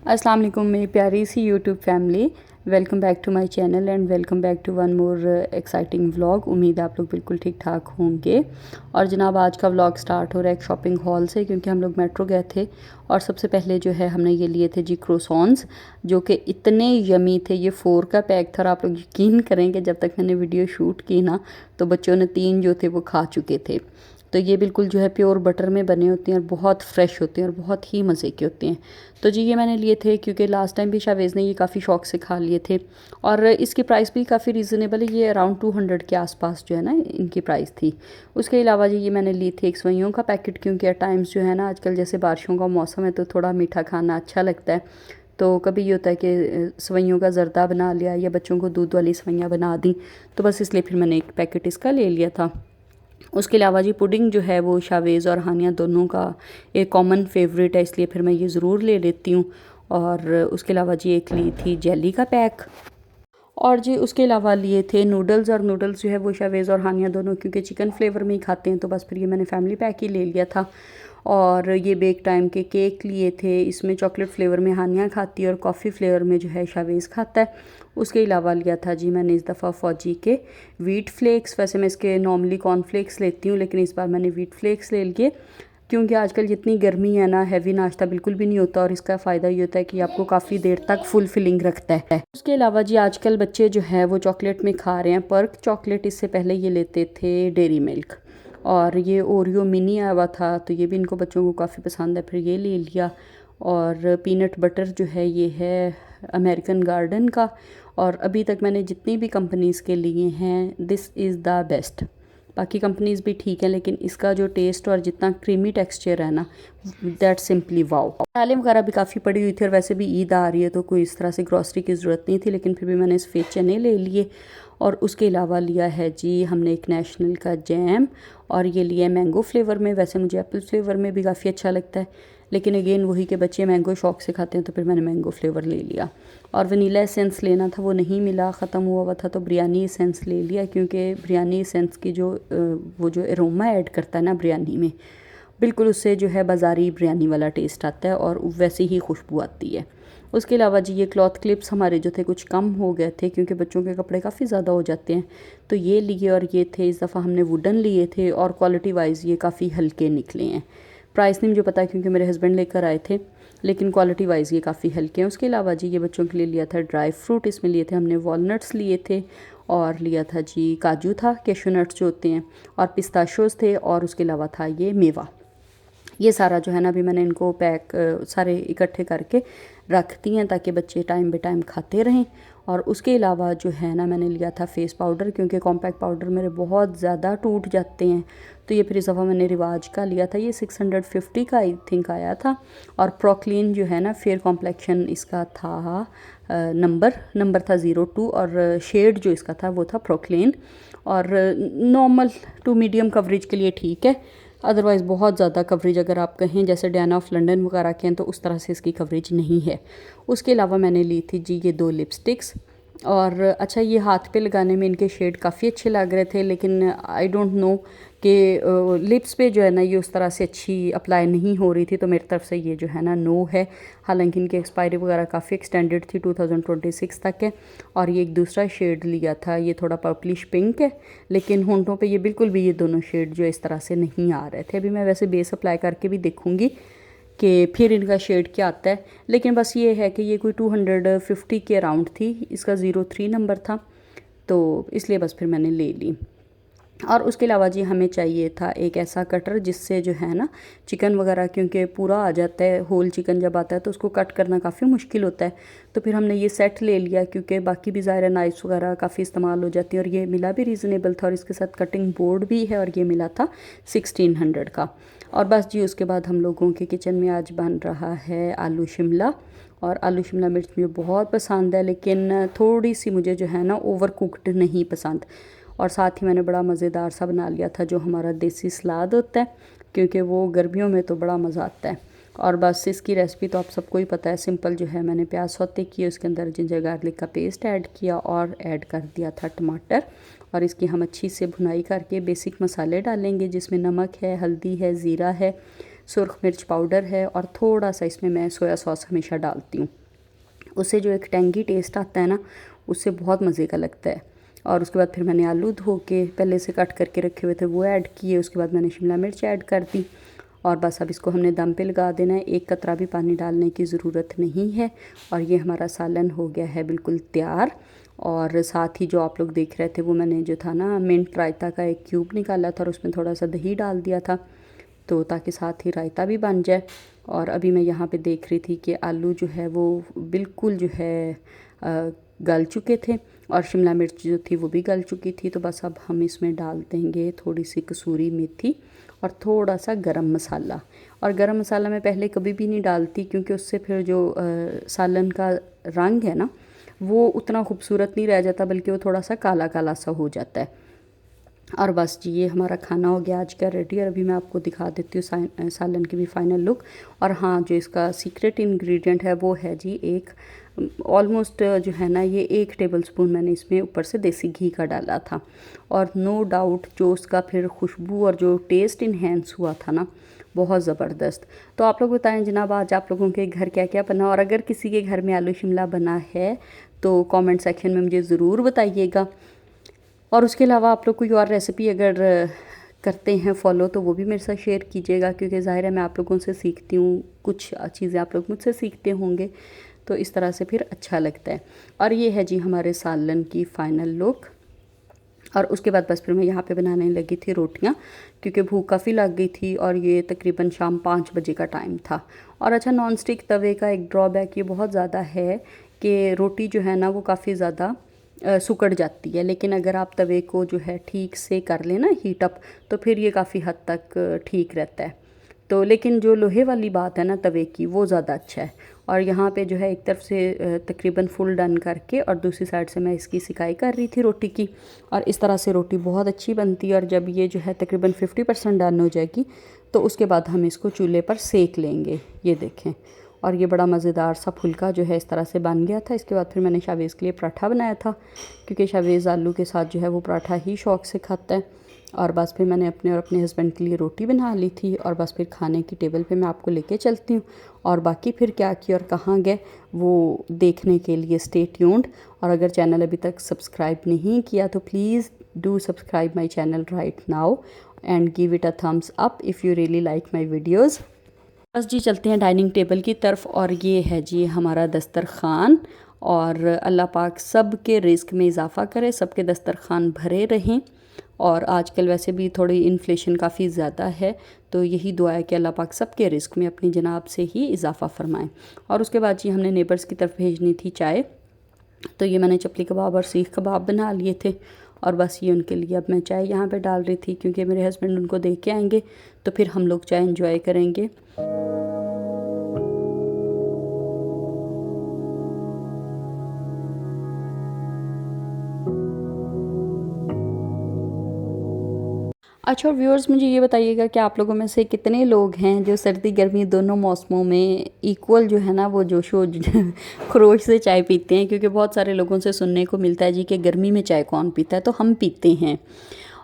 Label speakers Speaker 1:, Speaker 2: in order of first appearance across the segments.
Speaker 1: अस्सलाम वालेकुम मेरी प्यारी सी YouTube family. Welcome back to my channel and welcome back to one more exciting vlog. उम्मीद है आप लोग बिल्कुल ठीक ठाक होंगे। और जनाब आज का व्लॉग स्टार्ट हो रहा है एक शॉपिंग हॉल से, क्योंकि हम लोग मेट्रो गए थे और सबसे पहले जो है हमने ये लिए थे जी क्रोसॉन्स, जो कि इतने यमी थे। ये 4 का पैक था और आप लोग यकीन करेंगे जब तक मैंने वीडियो शूट की ना तो बच्चों ने 3 जो थे वो खा चुके थे। तो ये बिल्कुल जो है प्योर बटर में बने होते हैं और बहुत फ्रेश होते हैं और बहुत ही मज़े के होते हैं। तो जी ये मैंने लिए थे क्योंकि लास्ट टाइम भी शावेज़ ने ये काफ़ी शौक से खा लिए थे और इसकी प्राइस भी काफ़ी रीज़नेबल है। ये अराउंड 200 के आसपास जो है ना इनकी प्राइस थी। उसके अलावा जी ये मैंने ली थी एक सेवइयों का पैकेट, क्योंकि एट टाइम्स जो है ना आजकल जैसे बारिशों का मौसम है तो थोड़ा मीठा खाना अच्छा लगता है। तो कभी ये होता है कि सेवइयों का ज़र्दा बना लिया या बच्चों को दूध वाली सेवइयाँ बना दी, तो बस इसलिए फिर मैंने एक पैकेट इसका ले लिया था। उसके अलावा जी पुडिंग जो है वो शावेज़ और हानिया दोनों का एक कॉमन फेवरेट है, इसलिए फिर मैं ये ज़रूर ले लेती हूँ। और उसके अलावा जी एक ली थी जेली का पैक। और जी उसके अलावा लिए थे नूडल्स, और नूडल्स जो है वो शावेज़ और हानिया दोनों क्योंकि चिकन फ्लेवर में ही खाते हैं, तो बस फिर ये मैंने फैमिली पैक ही ले लिया था। और ये बेक टाइम के केक लिए थे, इसमें चॉकलेट फ्लेवर में हानिया खाती है और कॉफ़ी फ्लेवर में जो है शावेज़ खाता है। उसके अलावा लिया था जी मैंने इस दफ़ा फौजी के व्हीट फ्लेक्स। वैसे मैं इसके नॉर्मली कॉर्नफ्लेक्स लेती हूँ, लेकिन इस बार मैंने व्हीट फ्लेक्स ले लिए क्योंकि आजकल जितनी गर्मी है ना हैवी नाश्ता बिल्कुल भी नहीं होता और इसका फ़ायदा ये होता है कि आपको काफ़ी देर तक फुल फिलिंग रखता है। उसके अलावा जी आजकल बच्चे जो है वो चॉकलेट में खा रहे हैं पर्क चॉकलेट, इससे पहले ये लेते थे डेयरी मिल्क, और ये ओरियो मिनी आया हुआ था तो ये भी इनको बच्चों को काफ़ी पसंद है, फिर ये ले लिया। और पीनट बटर जो है ये है अमेरिकन गार्डन का, और अभी तक मैंने जितनी भी कंपनीज़ के लिए हैं दिस इज़ द बेस्ट। बाकी कंपनीज़ भी ठीक है लेकिन इसका जो टेस्ट और जितना क्रीमी टेक्सचर है ना दैट सिंपली वाओ। मसाले वगैरह भी काफ़ी पड़ी हुई थी और वैसे भी ईद आ रही है तो कोई इस तरह से ग्रॉसरी की ज़रूरत नहीं थी, लेकिन फिर भी मैंने सफ़ेद चने ले लिए। और उसके अलावा लिया है जी हमने एक नेशनल का जैम, और ये लिया है मैंगो फ्लेवर में। वैसे मुझे एप्पल फ्लेवर में भी काफ़ी अच्छा लगता है, लेकिन अगेन वही के बच्चे मैंगो शौक से खाते हैं तो फिर मैंने मैंगो फ्लेवर ले लिया। और वनीला एसेंस लेना था वो नहीं मिला, ख़त्म हुआ हुआ था, तो बिरयानी एसेंस ले लिया क्योंकि बिरयानी एसेंस की जो वो जो एरोमा ऐड करता है ना बिरयानी में, बिल्कुल उससे जो है बाज़ारी बिरयानी वाला टेस्ट आता है और वैसे ही खुशबू आती है। उसके अलावा जी ये क्लॉथ क्लिप्स हमारे जो थे कुछ कम हो गए थे क्योंकि बच्चों के कपड़े काफ़ी ज़्यादा हो जाते हैं, तो ये लिए। और ये थे इस दफ़ा हमने वुडन लिए थे और क्वालिटी वाइज ये काफ़ी हल्के निकले हैं। प्राइस नहीं मुझे पता क्योंकि मेरे हस्बैंड लेकर आए थे, लेकिन क्वालिटी वाइज ये काफ़ी हल्के हैं। उसके अलावा जी ये बच्चों के लिए लिया था ड्राई फ्रूट, इसमें लिए थे हमने वॉलनट्स लिए थे, और लिया था जी काजू था, कैशू नट्स जो होते हैं, और पिस्ताशोज़ थे, और उसके अलावा था ये मेवा। ये सारा जो है ना अभी मैंने इनको पैक सारे इकट्ठे करके रख दिए हैं ताकि बच्चे टाइम बे टाइम खाते रहें। और उसके अलावा जो है ना मैंने लिया था फेस पाउडर, क्योंकि कॉम्पैक्ट पाउडर मेरे बहुत ज़्यादा टूट जाते हैं, तो ये फिर इस दफ़ा मैंने रिवाज का लिया था। ये 650 का आई थिंक आया था। और प्रोक्लीन जो है ना फेयर कॉम्प्लेक्शन इसका था नंबर था 02, और शेड जो इसका था वो था प्रोक्लीन। और नॉर्मल टू मीडियम कवरेज के लिए ठीक है, अदरवाइज़ बहुत ज़्यादा कवरेज अगर आप कहें जैसे डायना ऑफ लंदन वगैरह के हैं तो उस तरह से इसकी कवरेज नहीं है। उसके अलावा मैंने ली थी जी ये 2 लिपस्टिक्स, और अच्छा ये हाथ पे लगाने में इनके शेड काफ़ी अच्छे लग रहे थे, लेकिन आई डोंट नो कि लिप्स पे जो है ना ये उस तरह से अच्छी अप्लाई नहीं हो रही थी, तो मेरी तरफ से ये जो है ना नो है। हालांकि इनकी एक्सपायरी वगैरह काफ़ी एक्सटेंडेड थी, 2026 तक है। और ये एक दूसरा शेड लिया था, ये थोड़ा पर्पलिश पिंक है, लेकिन होंठों पे ये बिल्कुल भी ये दोनों शेड जो इस तरह से नहीं आ रहे थे। अभी मैं वैसे बेस अप्लाई करके भी देखूँगी कि फिर इनका शेड क्या आता है, लेकिन बस ये है कि ये कोई 250 के अराउंड थी, इसका 03 नंबर था, तो इसलिए बस फिर मैंने ले ली। और उसके अलावा जी हमें चाहिए था एक ऐसा कटर जिससे जो है ना चिकन वगैरह, क्योंकि पूरा आ जाता है होल चिकन जब आता है तो उसको कट करना काफ़ी मुश्किल होता है, तो फिर हमने ये सेट ले लिया क्योंकि बाकी भी ज़ाहिर नाइफ्स वगैरह काफ़ी इस्तेमाल हो जाती हैं, और ये मिला भी रीज़नेबल था, और इसके साथ कटिंग बोर्ड भी है, और ये मिला था 1600 का। और बस जी उसके बाद हम लोगों के किचन में आज बन रहा है आलू शिमला, और आलू शिमला मिर्च मुझे बहुत पसंद है, लेकिन थोड़ी सी मुझे जो है ना ओवर कुक्ड नहीं पसंद। और साथ ही मैंने बड़ा मज़ेदार सा बना लिया था जो हमारा देसी सलाद होता है, क्योंकि वो गर्मियों में तो बड़ा मज़ा आता है। और बस इसकी रेसिपी तो आप सबको ही पता है, सिंपल जो है मैंने प्याज सौते किए, उसके अंदर जिंजर गार्लिक का पेस्ट ऐड किया और ऐड कर दिया था टमाटर, और इसकी हम अच्छी से भुनाई करके बेसिक मसाले डालेंगे जिसमें नमक है, हल्दी है, ज़ीरा है, सुरख मिर्च पाउडर है और थोड़ा सा इसमें मैं सोया सॉस हमेशा डालती हूँ। उससे जो एक टेंगी टेस्ट आता है ना, उससे बहुत मज़े का लगता है। और उसके बाद फिर मैंने आलू धो के पहले से कट करके रखे हुए थे वो ऐड किए। उसके बाद मैंने शिमला मिर्च ऐड कर दी और बस अब इसको हमने दम पे लगा देना है। एक कतरा भी पानी डालने की ज़रूरत नहीं है। और ये हमारा सालन हो गया है बिल्कुल तैयार। और साथ ही जो आप लोग देख रहे थे वो मैंने जो था ना मिंट रायता का एक क्यूब निकाला था और उसमें थोड़ा सा दही डाल दिया था, तो ताकि साथ ही रायता भी बन जाए। और अभी मैं यहाँ पे देख रही थी कि आलू जो है वो बिल्कुल जो है गल चुके थे और शिमला मिर्च जो थी वो भी गल चुकी थी। तो बस अब हम इसमें डाल देंगे थोड़ी सी कसूरी मेथी और थोड़ा सा गरम मसाला। और गरम मसाला मैं पहले कभी भी नहीं डालती क्योंकि उससे फिर जो सालन का रंग है ना वो उतना खूबसूरत नहीं रह जाता, बल्कि वो थोड़ा सा काला काला सा हो जाता है। और बस जी ये हमारा खाना हो गया आज का रेडी। और अभी मैं आपको दिखा देती हूँ सालन की भी फाइनल लुक। और हाँ, जो इसका सीक्रेट इंग्रेडिएंट है वो है जी एक ऑलमोस्ट जो है ना ये 1 टेबलस्पून मैंने इसमें ऊपर से देसी घी का डाला था। और नो डाउट जो उसका फिर खुशबू और जो टेस्ट इन्हेंस हुआ था ना, बहुत ज़बरदस्त। तो आप लोग बताएं जनाब आज आप लोगों के घर क्या क्या बना, और अगर किसी के घर में आलू शिमला बना है तो कमेंट सेक्शन में मुझे ज़रूर बताइएगा। और उसके अलावा आप लोग कोई और रेसिपी अगर करते हैं फॉलो तो वो भी मेरे साथ शेयर कीजिएगा, क्योंकि ज़ाहिर है मैं आप लोगों से सीखती हूँ, कुछ चीज़ें आप लोग मुझसे सीखते होंगे, तो इस तरह से फिर अच्छा लगता है। और ये है जी हमारे सालन की फ़ाइनल लुक। और उसके बाद बस फिर मैं यहाँ पे बनाने लगी थी रोटियाँ, क्योंकि भूख काफ़ी लग गई थी और ये तकरीबन शाम 5 बजे का टाइम था। और अच्छा, नॉन स्टिक तवे का एक ड्रॉबैक ये बहुत ज़्यादा है कि रोटी जो है ना वो काफ़ी ज़्यादा सिकुड़ जाती है। लेकिन अगर आप तवे को जो है ठीक से कर लें ना हीट अप, तो फिर ये काफ़ी हद तक ठीक रहता है। तो लेकिन जो लोहे वाली बात है ना तवे की, वो ज़्यादा अच्छा है। और यहाँ पे जो है एक तरफ से तकरीबन फुल डन करके और दूसरी साइड से मैं इसकी सिकाई कर रही थी रोटी की। और इस तरह से रोटी बहुत अच्छी बनती है। और जब ये जो है तकरीबन 50% डन हो जाएगी तो उसके बाद हम इसको चूल्हे पर सेक लेंगे। ये देखें, और ये बड़ा मज़ेदार सा फुल्का जो है इस तरह से बन गया था। इसके बाद फिर मैंने शावेज़ के लिए पराठा बनाया था, क्योंकि शावेज़ आलू के साथ जो है वो पराठा ही शौक़ से खाता है। और बस फिर मैंने अपने और अपने हस्बैंड के लिए रोटी बना ली थी। और बस फिर खाने की टेबल पे मैं आपको लेके चलती हूँ, और बाकी फिर क्या किया और कहाँ गए वो देखने के लिए स्टे ट्यून्ड। और अगर चैनल अभी तक सब्सक्राइब नहीं किया तो please do subscribe my channel right now and give it a thumbs up if you really like my videos. बस जी चलते हैं डाइनिंग टेबल की तरफ। और ये है जी हमारा दस्तरख़ान। और अल्लाह पाक सब के रिज़्क़ में इजाफ़ा करे, सब के दस्तरख़ान भरे रहें। और आजकल वैसे भी थोड़ी इन्फ्लेशन काफ़ी ज़्यादा है, तो यही दुआ है कि अल्लाह पाक सब के रिज़्क़ में अपनी जनाब से ही इजाफ़ा फ़रमाएँ। और उसके बाद जी हमने नेबर्स की तरफ भेजनी थी चाय, तो ये मैंने चपली कबाब और सीख कबाब बना लिए थे। और बस ये उनके लिए अब मैं चाय यहाँ पे डाल रही थी, क्योंकि मेरे हस्बैंड उनको देख के आएंगे तो फिर हम लोग चाय एंजॉय करेंगे। अच्छा व्यूअर्स, मुझे ये बताइएगा कि आप लोगों में से कितने लोग हैं जो सर्दी गर्मी दोनों मौसमों में इक्वल जो है ना वो जोशो खरोश से चाय पीते हैं। क्योंकि बहुत सारे लोगों से सुनने को मिलता है जी कि गर्मी में चाय कौन पीता है, तो हम पीते हैं।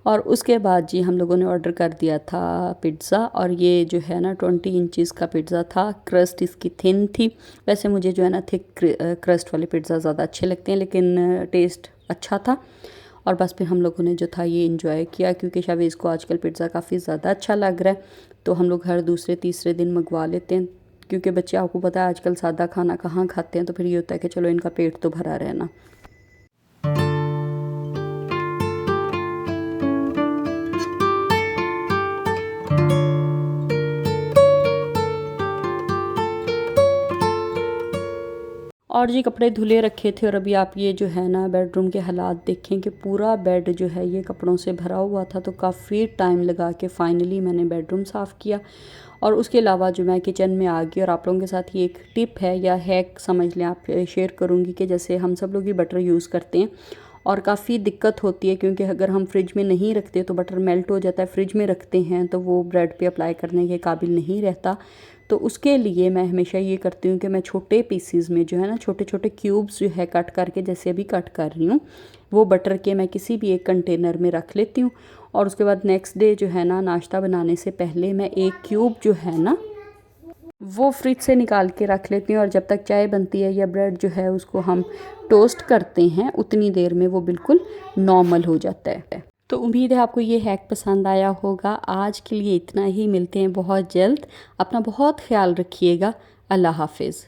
Speaker 1: और उसके बाद जी हम लोगों ने ऑर्डर कर दिया था पिज़्ज़ा। और ये जो है ना 20 इंचज़ का पिज़्ज़ा था। क्रस्ट इसकी थिन थी। वैसे मुझे जो है ना थिक क्रस्ट वाले पिज़्ज़ा ज़्यादा अच्छे लगते हैं, लेकिन टेस्ट अच्छा था। और बस फिर हम लोगों ने जो था ये इंजॉय किया, क्योंकि शावेज़ को आजकल पिज़्ज़ा काफ़ी ज़्यादा अच्छा लग रहा है, तो हम लोग हर दूसरे तीसरे दिन मंगवा लेते हैं। क्योंकि बच्चे आपको पता है आजकल सादा खाना कहाँ खाते हैं, तो फिर ये होता है कि चलो इनका पेट तो भरा रहना। और जी कपड़े धुले रखे थे। और अभी आप ये जो है ना बेडरूम के हालात देखें कि पूरा बेड जो है ये कपड़ों से भरा हुआ था। तो काफ़ी टाइम लगा के फ़ाइनली मैंने बेडरूम साफ़ किया। और उसके अलावा जो मैं किचन में आ गई, और आप लोगों के साथ ये एक टिप है या हैक समझ लें आप, शेयर करूँगी कि जैसे हम सब लोग ही बटर यूज़ करते हैं और काफ़ी दिक्कत होती है, क्योंकि अगर हम फ्रिज में नहीं रखते तो बटर मेल्ट हो जाता है। फ्रिज में रखते हैं तो वो ब्रेड पे अप्लाई करने के काबिल नहीं रहता। तो उसके लिए मैं हमेशा ये करती हूँ कि मैं छोटे पीसीज में जो है ना, छोटे छोटे क्यूब्स जो है कट करके, जैसे अभी कट कर रही हूँ, वो बटर के मैं किसी भी एक कंटेनर में रख लेती हूँ। और उसके बाद नेक्स्ट डे जो है ना, नाश्ता बनाने से पहले मैं एक क्यूब जो है ना वो फ्रिज से निकाल के रख लेती हूँ। और जब तक चाय बनती है या ब्रेड जो है उसको हम टोस्ट करते हैं, उतनी देर में वो बिल्कुल नॉर्मल हो जाता है। तो उम्मीद है आपको ये हैक पसंद आया होगा। आज के लिए इतना ही, मिलते हैं बहुत जल्द। अपना बहुत ख्याल रखिएगा। अल्लाह हाफिज़।